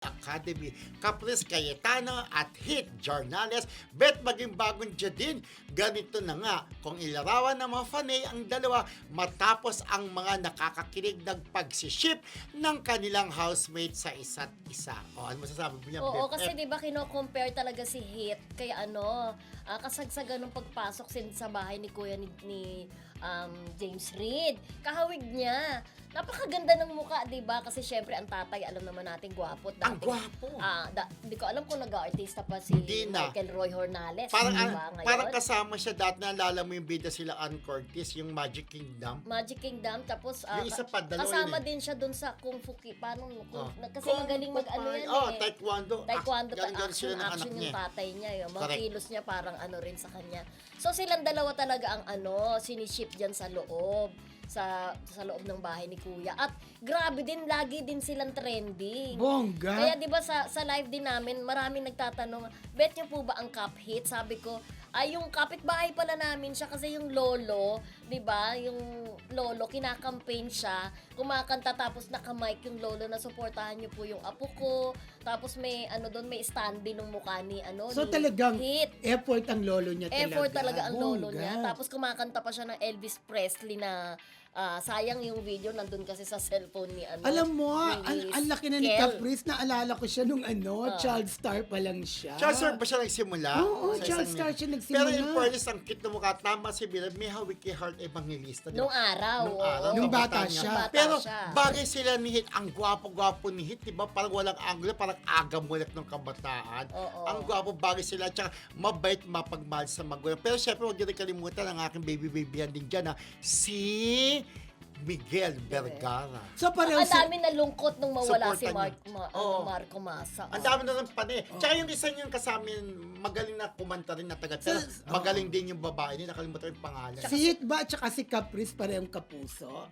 Academy, Caprice Cayetano at Hit Jornales, bet maging bagong Jadine. Ganito na nga, kung ilarawan ng mga fanay ang dalawa matapos ang mga nakakakilig ng pagsiship ng kanilang housemate sa isa't isa. O, ano masasabi mo niya? Oo, kasi di ba kino-compare talaga si Hit kay kasagsagan ng pagpasok sa bahay ni Kuya ni James Reid. Kahawig niya. Napakaganda ng mukha, di ba? Kasi syempre ang tatay, alam naman natin, gwapo. Ang gwapo. Di ko alam kung nag-artista pa si Hindi na. Michael Roy Hornales. Parang, diba, parang kasama siya dati, naalala mo yung bida sila Ann Curtis, yung Magic Kingdom. Magic Kingdom, tapos Yung isa pa, dalawa kasama yun eh. din siya dun sa Kung Fu Paano? Kasi Kung magaling mag-ano yan Taekwondo. Taekwondo, Galing sila ng anak action niya. yung tatay niya. Yung mga Correct. kilos niya parang ano rin sa kanya. So silang dalawa talaga ang siniship dyan sa loob. Sa loob ng bahay ni Kuya. At grabe din, lagi din silang trending. Bongga. Kaya di ba sa live din namin, maraming nagtatanong, bet niyo po ba ang cup hit? Sabi ko, yung kapitbahay pala namin siya kasi yung lolo, di ba? Yung lolo, kinakampaign siya, kumakanta tapos naka-mic yung lolo na suportahan niyo po yung apo ko. Tapos may may standee ng mukha ni So ni talagang Hit. effort ang lolo niya talaga. Effort talaga ang lolo Bongga. niya. Tapos kumakanta pa siya ng Elvis Presley na sayang yung video nandun kasi sa cellphone ni Alam mo, ni ang laki na ni Kel. Caprice, naalala ko siya nung child star pa lang siya. Child star ba siya nagsimula? Oo, Sa child isang star nila? siya nagsimula. Pero in fairness, ang cute na mukha, tama si Billa, may hawiki heart evangelista. Nung araw. Nung araw. Nung bata kabataan niya. siya. Bata Pero siya. bagay sila ni Hit, ang gwapo-gwapo ni Hit, diba? Parang walang angulo, parang agamulak ng kabataan. Oo. Ang gwapo bagay sila, tsaka mabait, mapagmahal sa magulang. Pero syempre, huwag niyo rin kalimutan ang aking baby-baby yan din dyan, si Miguel Vergara. So pareho Ang dami nalungkot nung mawala si Supportan Oo. Marco Masa. Ang dami na ng panay. Tsaka yung isa niyang kasama yun, magaling na kumanta rin na taga. Pero magaling din yung babae niya, nakalimutan yung pangalan. Si Hit ba at saka si Caprice parehong kapuso?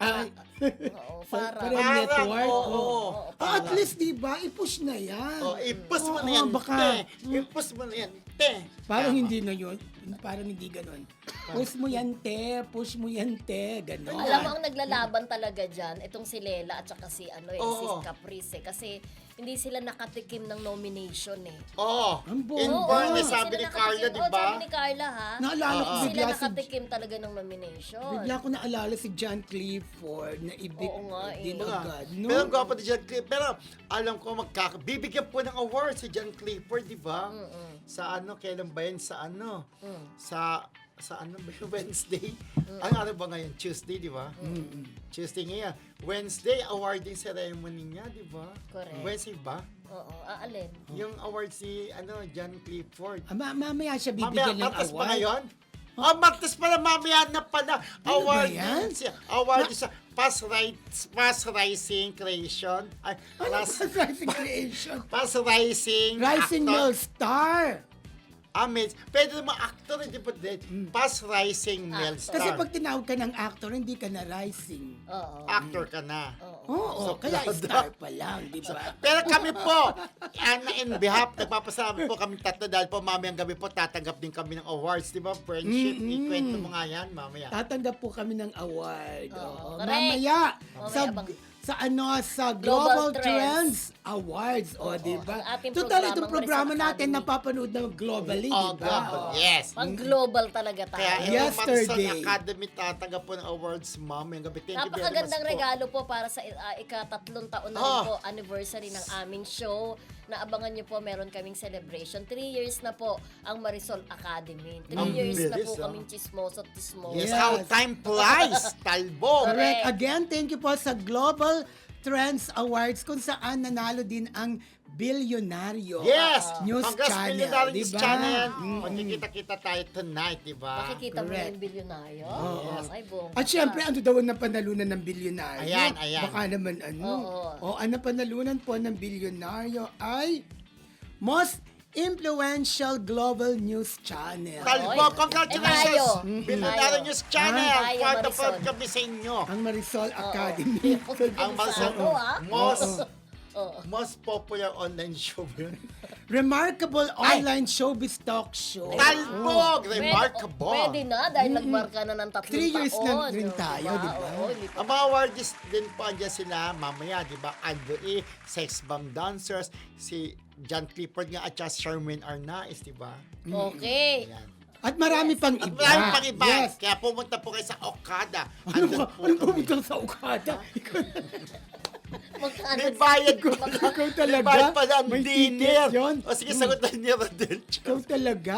Oo, para. Parang network. oo. At least, di ba, i-push na yan. I-push mo na Oo, yan, baka- I-push mo na yan, te. Parang Tama. hindi na yun. Parang hindi ganon. Push mo yan, te. Push mo yan, te. Ganon. Alam mo, ang naglalaban talaga dyan, itong si Lela at saka si si Oo. Caprice Kasi hindi sila nakatikim ng nomination Oo. Ang buo. In Oo, fairness, Hindi sabi sila ni Carla, nakatikim. di ba? Sabi ni Carla, ha? Naalala ko Hindi bigla sila si... nakatikim talaga ng nomination. Bigla ko naalala si John Clifford na ibig Oo nga, din eh. agad. No? Pero ang gwapo ni John Clifford. Pero alam ko bibigyan po ng award si John Clifford, di ba? Sa kailan ba yan? Sa sa ano ba yung Wednesday? Ang ano ba ngayon? Tuesday, di ba? Tuesday ngayon. Wednesday, awarding ceremony niya, di ba? Correct. Wednesday ba? Oo, alin? Yung award si John Clifford. Mamaya siya Mamaya, bibigyan ng Martes pa award. ngayon? Martes pala, mamaya na pala. Ano ba Award yan? award sa Past Rising Creation. Ay, Ano ba Rising Creation? Past Rising Rising Actor. Male Star. Pwede naman actor, hindi pa din. Past Rising Male Star. Kasi pag tinawag ka ng actor, hindi ka na rising. Oo. Actor ka na. Oo, So, kaya proud. star pa lang, di ba? Pero kami po, in behalf, nagpapasalamat po kami tatlo dahil po mamayang gabi po tatanggap din kami ng awards, di ba? Friendship, ikwento mo nga yan, mamaya. Tatanggap po kami ng award. Oo. correct. Mamaya, Mamaya, sa Global Global Trends. Trends Awards, di ang ba? ating Total, itong programang programa Marisol natin Academy. napapanood na globally, di ba? global. Yes. Pang global talaga tayo. Kaya ito Yesterday. Marisol Academy tatanggap po ng awards, mamayang gabi. Thank you very much Napakagandang po. regalo po para sa ika-3 taon na rin po anniversary ng aming show. Naabangan niyo po, meron kaming celebration. 3 years na po ang Marisol Academy. 3 Ang years na bilis, po kaming chismoso. Yes, Yes. how time flies, talbog. Correct. Again, thank you po sa Global Trends Awards kung saan nanalo din ang Bilyonaryo Yes! News Congrats Channel, Billionaire di News ba? Channel. Magkikita-kita tayo tonight, di ba? Makikita mo Correct. yung bilyonaryo. Yes. Ay, bongga. At syempre, ano daw ang napanalunan ng bilyonaryo? Ayan, ayan. Baka naman Oo. ang napanalunan po ng bilyonaryo ay Most Influential Global News Channel. Talbog, Oy. congratulations! Eh, tayo. Billionaire Tayo. News Channel. Tayo, Proud na Marisol. proud kami sa inyo. Ang Marisol Academy. Ang Marisol, Ano, ah? most popular online show. remarkable online showbiz talk show. Talbog! Remarkable! Pwede na dahil nagmarka na ng 3 taon. 3 years na rin tayo, di ba? Oo, lipat. Ang mga awardees din po andyan sila mamaya, di ba? Andrew E., Sex Bomb Dancers, si John Clifford nga at saka Sherwin Arnaiz, di ba? Okay. Ayan. At marami pang At iba. marami pang iba. Yes. Kaya pumunta po kayo sa Okada. Ano Andun ka? po Anong kami. pumunta sa Okada? Magkano? May bayad ko. Ikaw talaga? May bayad pala ang May dinner. ticket yun? O sige, sagutan niya ba din? Ikaw talaga?